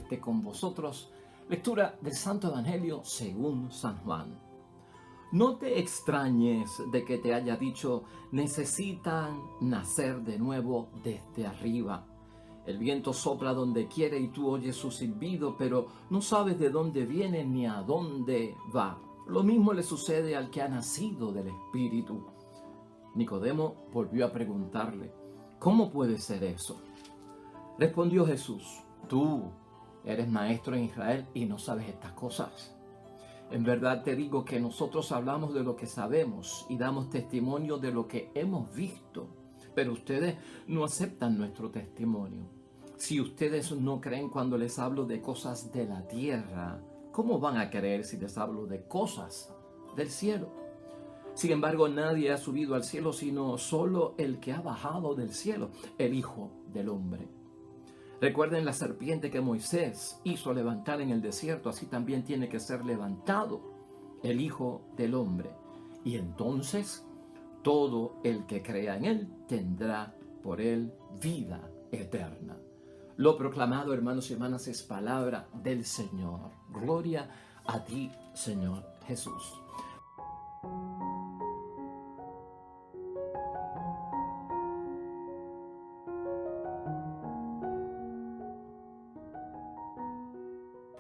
esté con vosotros. Lectura del Santo Evangelio según San Juan. No te extrañes de que te haya dicho, necesitan nacer de nuevo desde arriba. El viento sopla donde quiere y tú oyes su silbido, pero no sabes de dónde viene ni a dónde va. Lo mismo le sucede al que ha nacido del Espíritu. Nicodemo volvió a preguntarle, ¿cómo puede ser eso? Respondió Jesús, tú eres maestro en Israel y no sabes estas cosas. En verdad te digo que nosotros hablamos de lo que sabemos y damos testimonio de lo que hemos visto, pero ustedes no aceptan nuestro testimonio. Si ustedes no creen cuando les hablo de cosas de la tierra, ¿cómo van a creer si les hablo de cosas del cielo? Sin embargo, nadie ha subido al cielo sino solo el que ha bajado del cielo, el Hijo del Hombre. Recuerden la serpiente que Moisés hizo levantar en el desierto, así también tiene que ser levantado el Hijo del Hombre. Y entonces todo el que crea en él tendrá por él vida eterna. Lo proclamado, hermanos y hermanas, es palabra del Señor. Gloria a ti, Señor Jesús.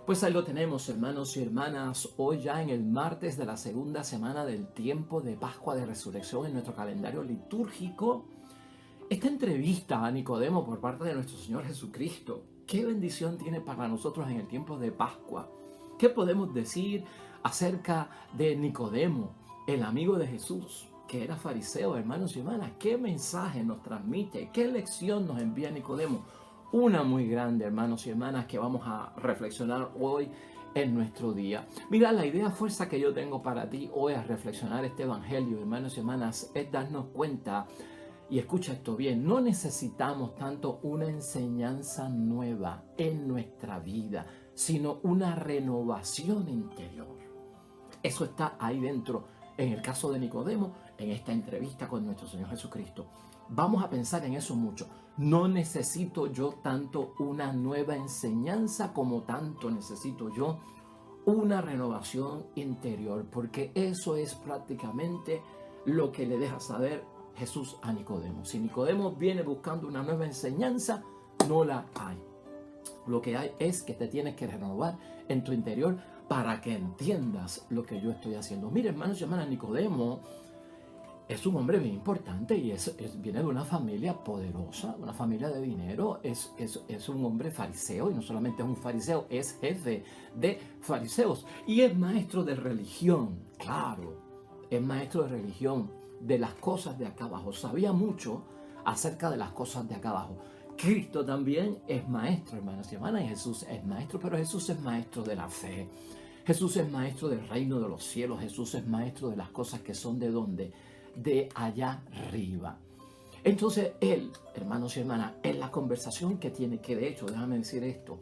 Pues ahí lo tenemos, hermanos y hermanas, hoy ya en el martes de la segunda semana del tiempo de Pascua de Resurrección en nuestro calendario litúrgico. Esta entrevista a Nicodemo por parte de nuestro Señor Jesucristo, ¿qué bendición tiene para nosotros en el tiempo de Pascua? ¿Qué podemos decir acerca de Nicodemo, el amigo de Jesús, que era fariseo, hermanos y hermanas? ¿Qué mensaje nos transmite? ¿Qué lección nos envía Nicodemo? Una muy grande, hermanos y hermanas, que vamos a reflexionar hoy en nuestro día. Mira, la idea fuerza que yo tengo para ti hoy a reflexionar este evangelio, hermanos y hermanas, es darnos cuenta, y escucha esto bien, no necesitamos tanto una enseñanza nueva en nuestra vida, sino una renovación interior. Eso está ahí dentro, en el caso de Nicodemo, en esta entrevista con nuestro Señor Jesucristo. Vamos a pensar en eso mucho. No necesito yo tanto una nueva enseñanza como tanto necesito yo una renovación interior, porque eso es prácticamente lo que le deja saber Jesús a Nicodemo. Si Nicodemo viene buscando una nueva enseñanza, no la hay. Lo que hay es que te tienes que renovar en tu interior para que entiendas lo que yo estoy haciendo. Mire, hermanos y hermanas, Nicodemo es un hombre bien importante y viene de una familia poderosa, una familia de dinero, es un hombre fariseo y no solamente es un fariseo, es jefe de fariseos y es maestro de religión, claro, es maestro de religión de las cosas de acá abajo, sabía mucho acerca de las cosas de acá abajo. Cristo también es maestro, hermanos y hermanas, y Jesús es maestro, pero Jesús es maestro de la fe. Jesús es maestro del reino de los cielos, Jesús es maestro de las cosas que son de ¿dónde? De allá arriba. Entonces él, hermanos y hermanas, en la conversación que tiene, que de hecho, déjame decir esto,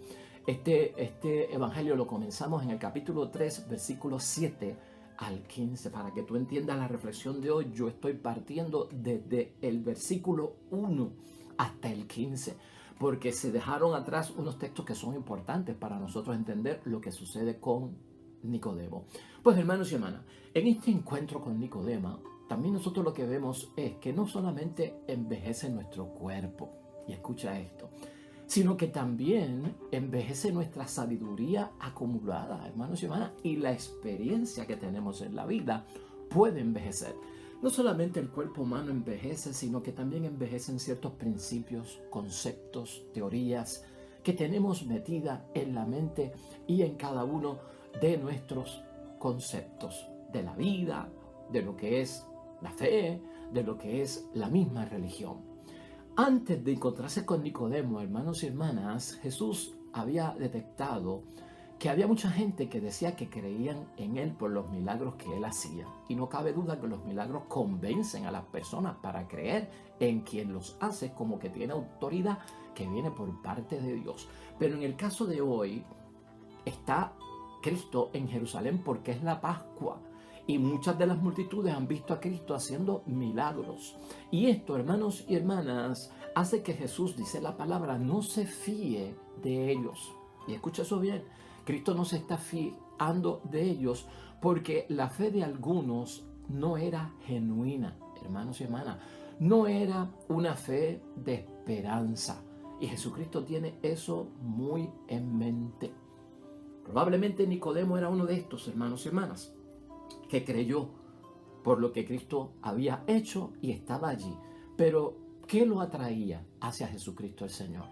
este evangelio lo comenzamos en el capítulo 3, versículos 7 al 15, para que tú entiendas la reflexión de hoy. Yo estoy partiendo desde el versículo 1 hasta el 15, porque se dejaron atrás unos textos que son importantes para nosotros entender lo que sucede con Nicodemo. Pues hermanos y hermanas, en este encuentro con Nicodemo, también nosotros lo que vemos es que no solamente envejece nuestro cuerpo, y escucha esto, sino que también envejece nuestra sabiduría acumulada, hermanos y hermanas, y la experiencia que tenemos en la vida puede envejecer. No solamente el cuerpo humano envejece, sino que también envejecen ciertos principios, conceptos, teorías que tenemos metida en la mente y en cada uno de nuestros conceptos de la vida, de lo que es la fe, de lo que es la misma religión. Antes de encontrarse con Nicodemo, hermanos y hermanas, Jesús había detectado que había mucha gente que decía que creían en él por los milagros que él hacía. Y no cabe duda que los milagros convencen a las personas para creer en quien los hace, como que tiene autoridad que viene por parte de Dios. Pero en el caso de hoy está Cristo en Jerusalén porque es la Pascua. Y muchas de las multitudes han visto a Cristo haciendo milagros. Y esto, hermanos y hermanas, hace que Jesús, dice la palabra, no se fíe de ellos. Y escucha eso bien, Cristo no se está fiando de ellos porque la fe de algunos no era genuina, hermanos y hermanas. No era una fe de esperanza. Y Jesucristo tiene eso muy en mente. Probablemente Nicodemo era uno de estos, hermanos y hermanas, que creyó por lo que Cristo había hecho y estaba allí. Pero, ¿qué lo atraía hacia Jesucristo el Señor?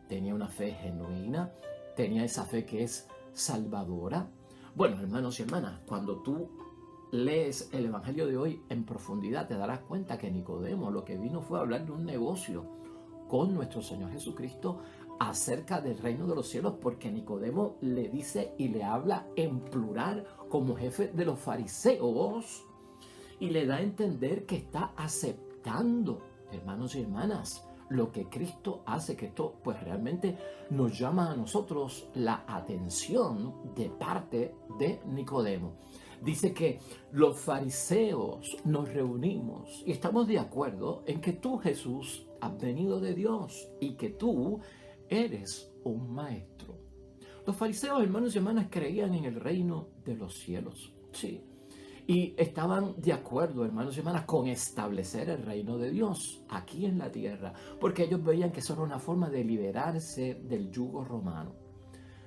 Tenía una fe genuina, tenía esa fe que es salvadora. Bueno, hermanos y hermanas, cuando tú lees el Evangelio de hoy en profundidad, te darás cuenta que Nicodemo lo que vino fue a hablar de un negocio con nuestro Señor Jesucristo acerca del reino de los cielos, porque Nicodemo le dice y le habla en plural como jefe de los fariseos y le da a entender que está aceptando, hermanos y hermanas, lo que Cristo hace, que esto pues realmente nos llama a nosotros la atención de parte de Nicodemo. Dice que los fariseos nos reunimos y estamos de acuerdo en que tú, Jesús, has venido de Dios y que tú eres un maestro. Los fariseos, hermanos y hermanas, creían en el reino de los cielos. Sí. Y estaban de acuerdo, hermanos y hermanas, con establecer el reino de Dios aquí en la tierra, porque ellos veían que eso era una forma de liberarse del yugo romano.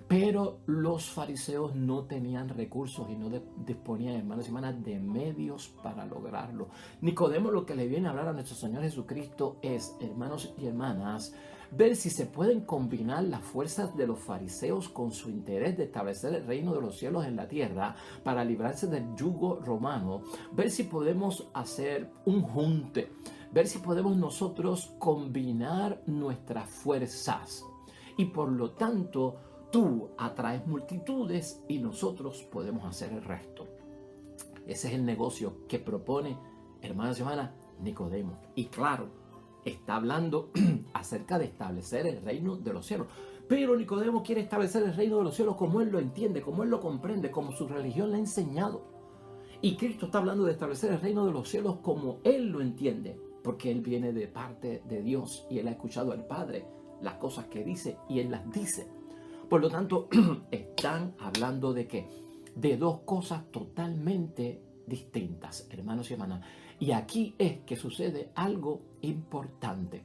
Pero los fariseos no tenían recursos y no disponían, hermanos y hermanas, de medios para lograrlo. Nicodemo lo que le viene a hablar a nuestro Señor Jesucristo es, hermanos y hermanas, ver si se pueden combinar las fuerzas de los fariseos con su interés de establecer el reino de los cielos en la tierra para librarse del yugo romano, ver si podemos hacer un junte, ver si podemos nosotros combinar nuestras fuerzas y por lo tanto tú atraes multitudes y nosotros podemos hacer el resto. Ese es el negocio que propone, hermanos y hermanas, Nicodemo. Y claro, está hablando acerca de establecer el reino de los cielos. Pero Nicodemo quiere establecer el reino de los cielos como él lo entiende, como él lo comprende, como su religión le ha enseñado. Y Cristo está hablando de establecer el reino de los cielos como él lo entiende, porque él viene de parte de Dios y él ha escuchado al Padre las cosas que dice y él las dice. Por lo tanto, están hablando de ¿qué? De dos cosas totalmente distintas, hermanos y hermanas. Y aquí es que sucede algo importante.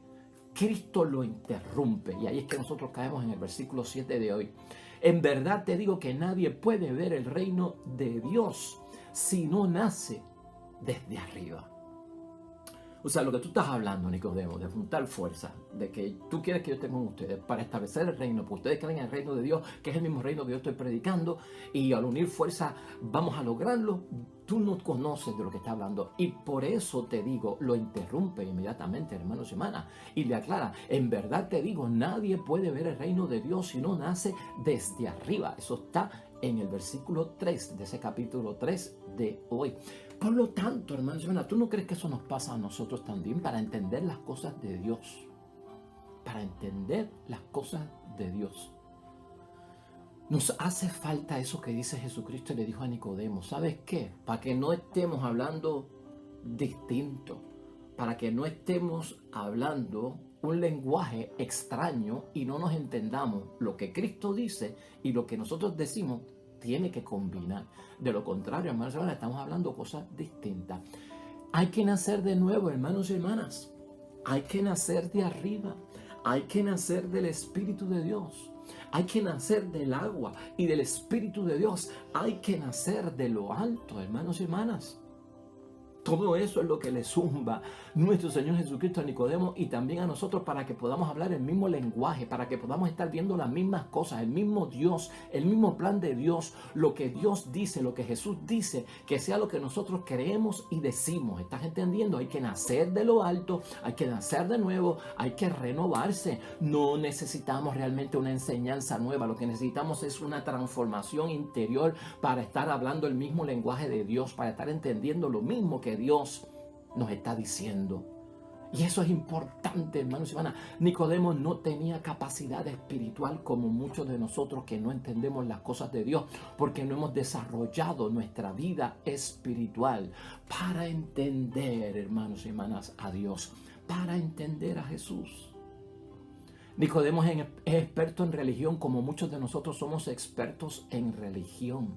Cristo lo interrumpe y ahí es que nosotros caemos en el versículo 7 de hoy. En verdad te digo que nadie puede ver el reino de Dios si no nace desde arriba. O sea, lo que tú estás hablando, Nicodemo, de juntar fuerzas, de que tú quieres que yo esté con ustedes para establecer el reino, porque ustedes creen en el reino de Dios, que es el mismo reino que yo estoy predicando, y al unir fuerzas vamos a lograrlo. Tú no conoces de lo que está hablando y por eso te digo, lo interrumpe inmediatamente, hermanos y hermanas, y le aclara, en verdad te digo, nadie puede ver el reino de Dios si no nace desde arriba. Eso está en el versículo 3 de ese capítulo 3 de hoy. Por lo tanto, hermanos y hermanas, ¿tú no crees que eso nos pasa a nosotros también para entender las cosas de Dios? Para entender las cosas de Dios. Nos hace falta eso que dice Jesucristo y le dijo a Nicodemo. ¿Sabes qué? Para que no estemos hablando distinto, para que no estemos hablando un lenguaje extraño y no nos entendamos lo que Cristo dice y lo que nosotros decimos, tiene que combinar. De lo contrario, hermanos y hermanas, estamos hablando cosas distintas. Hay que nacer de nuevo, hermanos y hermanas. Hay que nacer de arriba. Hay que nacer del Espíritu de Dios. Hay que nacer del agua y del Espíritu de Dios. Hay que nacer de lo alto, hermanos y hermanas. Todo eso es lo que le zumba nuestro Señor Jesucristo a Nicodemo y también a nosotros para que podamos hablar el mismo lenguaje, para que podamos estar viendo las mismas cosas, el mismo Dios, el mismo plan de Dios, lo que Dios dice, lo que Jesús dice, que sea lo que nosotros creemos y decimos. ¿Estás entendiendo? Hay que nacer de lo alto, hay que nacer de nuevo, hay que renovarse. No necesitamos realmente una enseñanza nueva, lo que necesitamos es una transformación interior para estar hablando el mismo lenguaje de Dios, para estar entendiendo lo mismo que Dios nos está diciendo. Y eso es importante, hermanos y hermanas. Nicodemo no tenía capacidad espiritual como muchos de nosotros que no entendemos las cosas de Dios, porque no hemos desarrollado nuestra vida espiritual para entender, hermanos y hermanas, a Dios, para entender a Jesús. Nicodemo es experto en religión, como muchos de nosotros somos expertos en religión.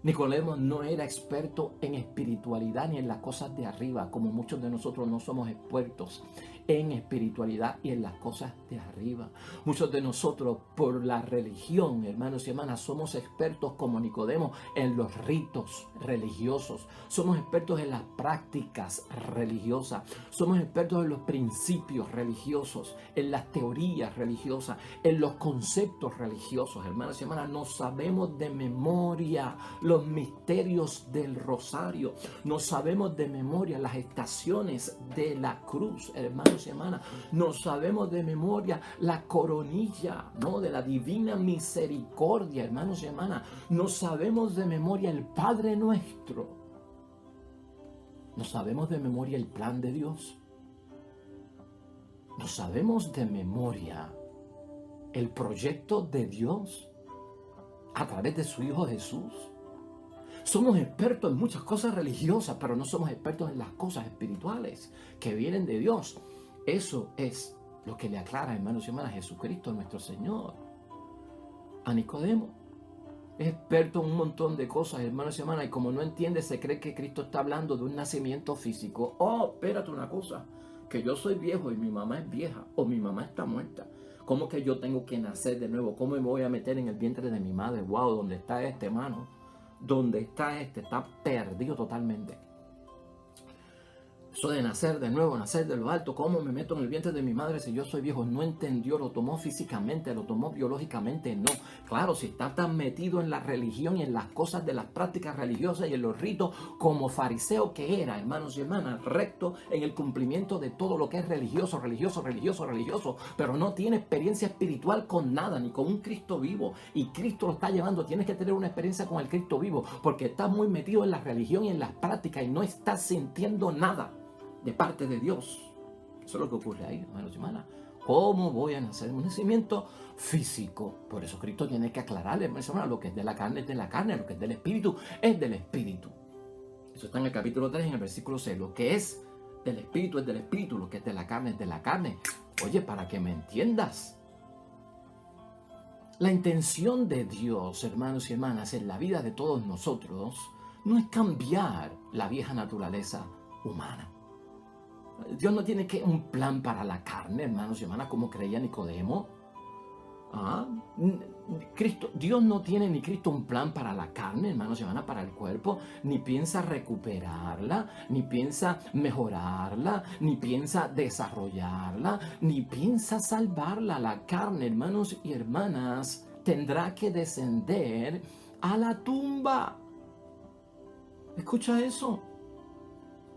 Nicodemo no era experto en espiritualidad ni en las cosas de arriba, como muchos de nosotros no somos expertos en espiritualidad y en las cosas de arriba. Muchos de nosotros, por la religión, hermanos y hermanas, somos expertos como Nicodemo en los ritos religiosos. Somos expertos en las prácticas religiosas. Somos expertos en los principios religiosos, en las teorías religiosas, en los conceptos religiosos. Hermanos y hermanas, no sabemos de memoria los misterios del rosario. No sabemos de memoria las estaciones de la cruz, hermanos y hermanas. No sabemos de memoria la coronilla, ¿no?, de la divina misericordia, hermanos y hermanas. No sabemos de memoria el Padre Nuestro. No sabemos de memoria el plan de Dios. No sabemos de memoria el proyecto de Dios a través de su Hijo Jesús. Somos expertos en muchas cosas religiosas, pero no somos expertos en las cosas espirituales que vienen de Dios. Eso es lo que le aclara, hermanos y hermanas, Jesucristo nuestro Señor a Nicodemo. Es experto en un montón de cosas, hermanos y hermanas, y como no entiende, se cree que Cristo está hablando de un nacimiento físico. Oh, espérate una cosa, que yo soy viejo y mi mamá es vieja, o mi mamá está muerta. ¿Cómo que yo tengo que nacer de nuevo? ¿Cómo me voy a meter en el vientre de mi madre? Wow, ¿dónde está este, hermano? ¿Dónde está este? Está perdido totalmente. Eso de nacer de nuevo, nacer de lo alto, ¿cómo me meto en el vientre de mi madre si yo soy viejo? No entendió, lo tomó físicamente, lo tomó biológicamente, no. Claro, si está tan metido en la religión y en las cosas de las prácticas religiosas y en los ritos como fariseo que era, hermanos y hermanas, recto en el cumplimiento de todo lo que es religioso, pero no tiene experiencia espiritual con nada, ni con un Cristo vivo. Y Cristo lo está llevando, tienes que tener una experiencia con el Cristo vivo, porque estás muy metido en la religión y en las prácticas y no estás sintiendo nada de parte de Dios. Eso es lo que ocurre ahí, hermanos y hermanas. ¿Cómo voy a nacer? Un nacimiento físico. Por eso Cristo tiene que aclararle, hermanos y hermanas, lo que es de la carne es de la carne, lo que es del espíritu es del espíritu. Eso está en el capítulo 3, en el versículo 6. Lo que es del espíritu es del espíritu, lo que es de la carne es de la carne. Oye, para que me entiendas. La intención de Dios, hermanos y hermanas, en la vida de todos nosotros, no es cambiar la vieja naturaleza humana. Dios no tiene que un plan para la carne, hermanos y hermanas, como creía Nicodemo. Dios no tiene ni Cristo un plan para la carne, hermanos y hermanas, para el cuerpo, ni piensa recuperarla, ni piensa mejorarla, ni piensa desarrollarla, ni piensa salvarla. La carne, hermanos y hermanas, tendrá que descender a la tumba. Escucha eso.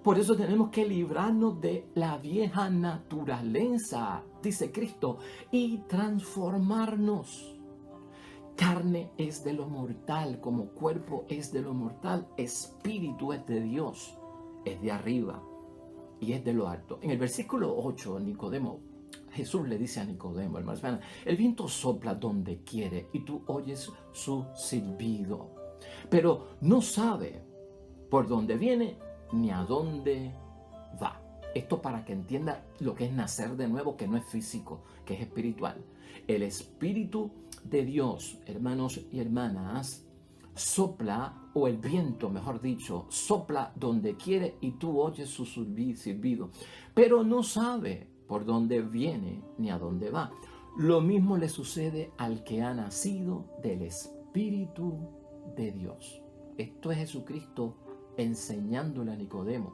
Por eso tenemos que librarnos de la vieja naturaleza, dice Cristo, y transformarnos. Carne es de lo mortal, como cuerpo es de lo mortal, espíritu es de Dios, es de arriba y es de lo alto. En el versículo 8, Jesús le dice a Nicodemo, hermano, el viento sopla donde quiere y tú oyes su silbido, pero no sabe por dónde viene ni a dónde va. Esto para que entienda lo que es nacer de nuevo, que no es físico, que es espiritual. El Espíritu de Dios, hermanos y hermanas, sopla, o el viento, mejor dicho, sopla donde quiere y tú oyes su silbido, pero no sabe por dónde viene ni a dónde va. Lo mismo le sucede al que ha nacido del Espíritu de Dios. Esto es Jesucristo enseñándole a Nicodemo.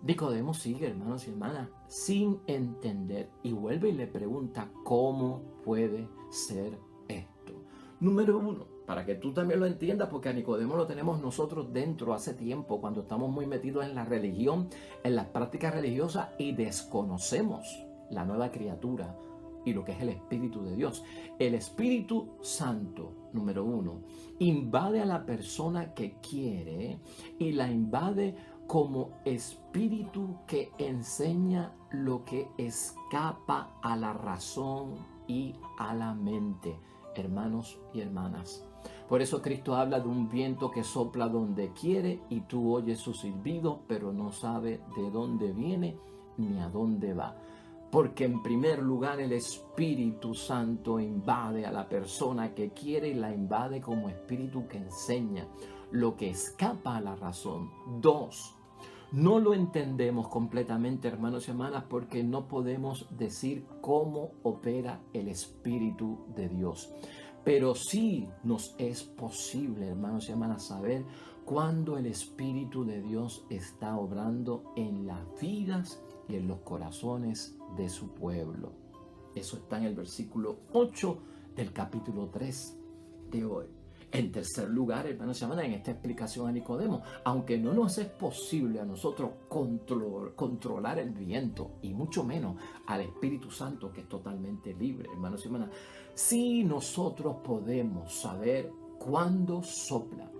Nicodemo sigue, hermanos y hermanas, sin entender y vuelve y le pregunta cómo puede ser esto. Número 1, para que tú también lo entiendas, porque a Nicodemo lo tenemos nosotros dentro hace tiempo, cuando estamos muy metidos en la religión, en las prácticas religiosas y desconocemos la nueva criatura y lo que es el Espíritu de Dios. El Espíritu Santo, número 1, invade a la persona que quiere y la invade como espíritu que enseña lo que escapa a la razón y a la mente, hermanos y hermanas. Por eso Cristo habla de un viento que sopla donde quiere y tú oyes su silbido, pero no sabe de dónde viene ni a dónde va. Porque en primer lugar el Espíritu Santo invade a la persona que quiere y la invade como espíritu que enseña lo que escapa a la razón. 2. No lo entendemos completamente, hermanos y hermanas, porque no podemos decir cómo opera el Espíritu de Dios. Pero sí nos es posible, hermanos y hermanas, saber cuándo el Espíritu de Dios está obrando en las vidas y en los corazones de su pueblo. Eso está en el versículo 8 del capítulo 3 de hoy. En tercer lugar, hermanos y hermanas, en esta explicación a Nicodemo, aunque no nos es posible a nosotros controlar el viento y mucho menos al Espíritu Santo, que es totalmente libre, hermanos y hermanas, sí nosotros podemos saber cuándo sopla.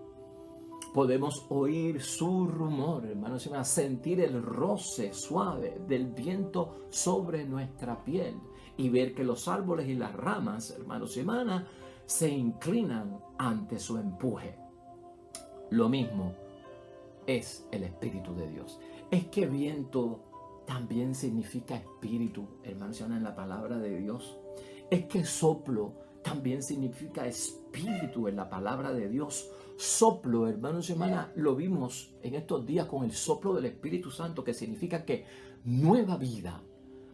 Podemos oír su rumor, hermanos y hermanas, sentir el roce suave del viento sobre nuestra piel y ver que los árboles y las ramas, hermanos y hermanas, se inclinan ante su empuje. Lo mismo es el Espíritu de Dios. Es que viento también significa espíritu, hermanos y hermanas, en la palabra de Dios. Es que soplo también significa espíritu en la palabra de Dios. Soplo, hermanos y hermanas, lo vimos en estos días con el soplo del Espíritu Santo, que significa que nueva vida.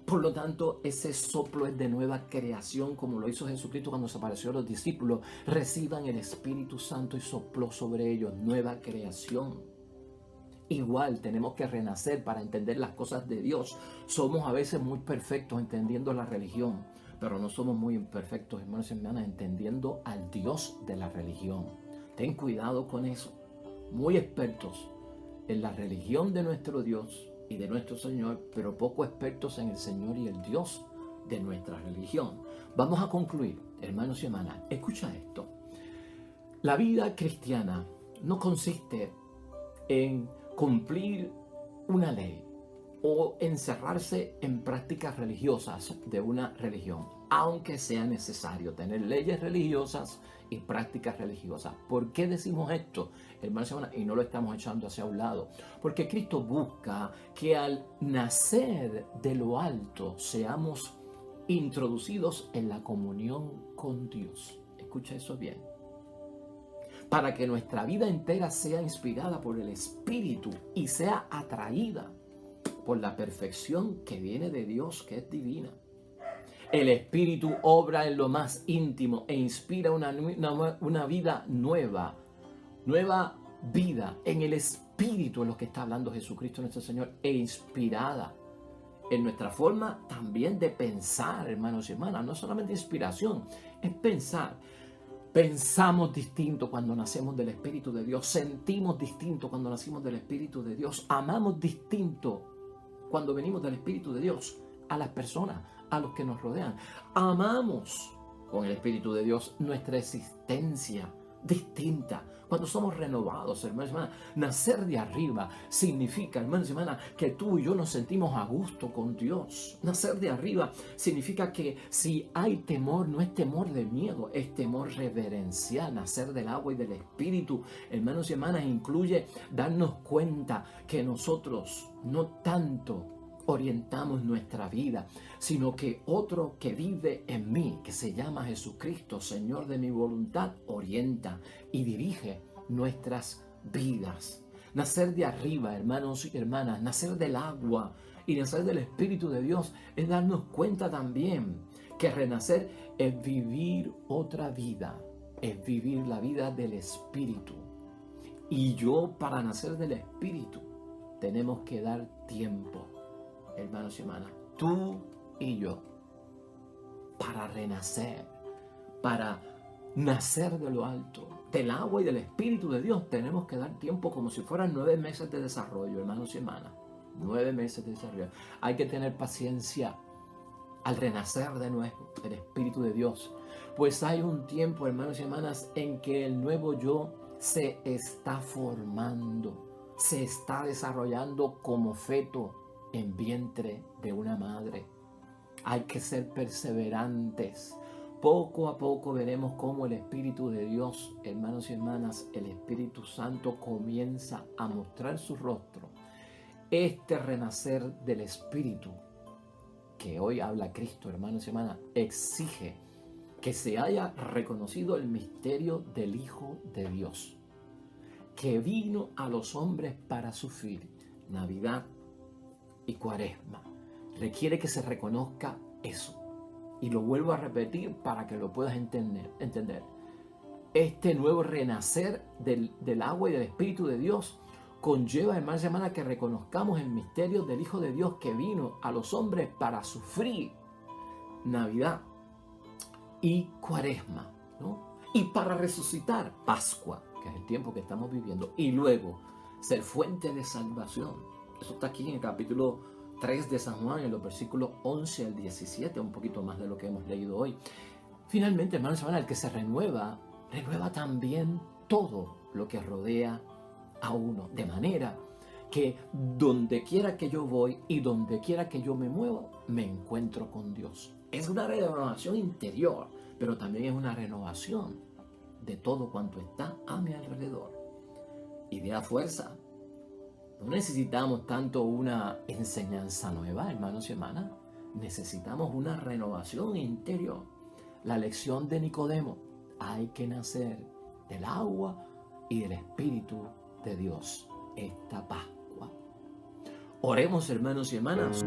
Por lo tanto, ese soplo es de nueva creación, como lo hizo Jesucristo cuando se apareció a los discípulos. Reciban el Espíritu Santo y sopló sobre ellos nueva creación. Igual tenemos que renacer para entender las cosas de Dios. Somos a veces muy perfectos entendiendo la religión, pero no somos muy imperfectos, hermanos y hermanas, entendiendo al Dios de la religión. Ten cuidado con eso. Muy expertos en la religión de nuestro Dios y de nuestro Señor, pero poco expertos en el Señor y el Dios de nuestra religión. Vamos a concluir, hermanos y hermanas. Escucha esto. La vida cristiana no consiste en cumplir una ley o encerrarse en prácticas religiosas de una religión, aunque sea necesario tener leyes religiosas y prácticas religiosas. ¿Por qué decimos esto, hermanos y hermanas? Y no lo estamos echando hacia un lado. Porque Cristo busca que al nacer de lo alto seamos introducidos en la comunión con Dios. Escucha eso bien. Para que nuestra vida entera sea inspirada por el Espíritu y sea atraída por la perfección que viene de Dios, que es divina. El Espíritu obra en lo más íntimo e inspira una vida nueva vida en el Espíritu, en lo que está hablando Jesucristo nuestro Señor, e inspirada en nuestra forma también de pensar, hermanos y hermanas. No solamente inspiración, es pensar. Pensamos distinto cuando nacemos del Espíritu de Dios, sentimos distinto cuando nacimos del Espíritu de Dios, amamos distinto cuando venimos del Espíritu de Dios a las personas, a los que nos rodean. Amamos con el Espíritu de Dios nuestra existencia distinta. Cuando somos renovados, hermanos y hermanas, nacer de arriba significa, hermanos y hermanas, que tú y yo nos sentimos a gusto con Dios. Nacer de arriba significa que si hay temor, no es temor de miedo, es temor reverencial. Nacer del agua y del Espíritu, hermanos y hermanas, incluye darnos cuenta que nosotros no tanto orientamos nuestra vida, sino que otro que vive en mí, que se llama Jesucristo, Señor de mi voluntad, orienta y dirige nuestras vidas. Nacer de arriba, hermanos y hermanas, nacer del agua y nacer del Espíritu de Dios es darnos cuenta también que renacer es vivir otra vida, es vivir la vida del Espíritu. Y para nacer del Espíritu, tenemos que dar tiempo, hermanos y hermanas, tú y yo, para renacer, para nacer de lo alto, del agua y del Espíritu de Dios. Tenemos que dar tiempo como si fueran 9 meses de desarrollo, hermanos y hermanas. 9 meses de desarrollo. Hay que tener paciencia al renacer de nuevo del Espíritu de Dios. Pues hay un tiempo, hermanos y hermanas, en que el nuevo yo se está formando, se está desarrollando como feto en vientre de una madre. Hay que ser perseverantes. Poco a poco veremos cómo el Espíritu de Dios, hermanos y hermanas, el Espíritu Santo comienza a mostrar su rostro. Este renacer del Espíritu que hoy habla Cristo, hermanos y hermanas, exige que se haya reconocido el misterio del Hijo de Dios, que vino a los hombres para sufrir. Navidad y Cuaresma requiere que se reconozca eso. Y lo vuelvo a repetir para que lo puedas entender. Este nuevo renacer del agua y del Espíritu de Dios conlleva, hermanos y hermanas, que reconozcamos el misterio del Hijo de Dios que vino a los hombres para sufrir. Navidad y Cuaresma, ¿no? Y para resucitar, Pascua, que es el tiempo que estamos viviendo, y luego ser fuente de salvación. Eso está aquí en el capítulo 3 de San Juan, en los versículos 11 al 17, un poquito más de lo que hemos leído hoy. Finalmente, hermanos y hermanas, el que se renueva también todo lo que rodea a uno, de manera que donde quiera que yo voy y donde quiera que yo me muevo, me encuentro con Dios. Es una renovación interior, pero también es una renovación de todo cuanto está a mi alrededor. Y de la fuerza, no necesitamos tanto una enseñanza nueva, hermanos y hermanas. Necesitamos una renovación interior. La lección de Nicodemo: hay que nacer del agua y del Espíritu de Dios. Esta Pascua. Oremos, hermanos y hermanas.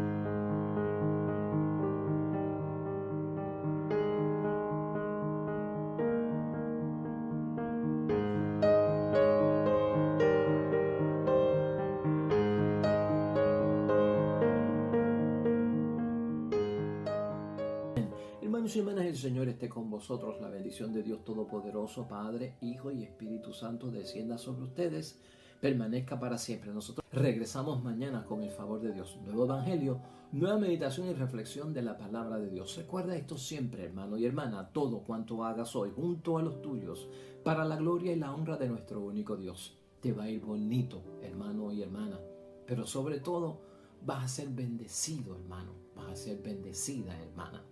Hermanos y hermanas, el Señor esté con vosotros. La bendición de Dios Todopoderoso, Padre, Hijo y Espíritu Santo, descienda sobre ustedes, permanezca para siempre. Nosotros regresamos mañana con el favor de Dios. Nuevo Evangelio, nueva meditación y reflexión de la palabra de Dios. Recuerda esto siempre, hermano y hermana: todo cuanto hagas hoy junto a los tuyos, para la gloria y la honra de nuestro único Dios. Te va a ir bonito, hermano y hermana, pero sobre todo vas a ser bendecido, hermano. Vas a ser bendecida, hermana.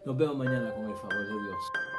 Nos vemos mañana con el favor de Dios.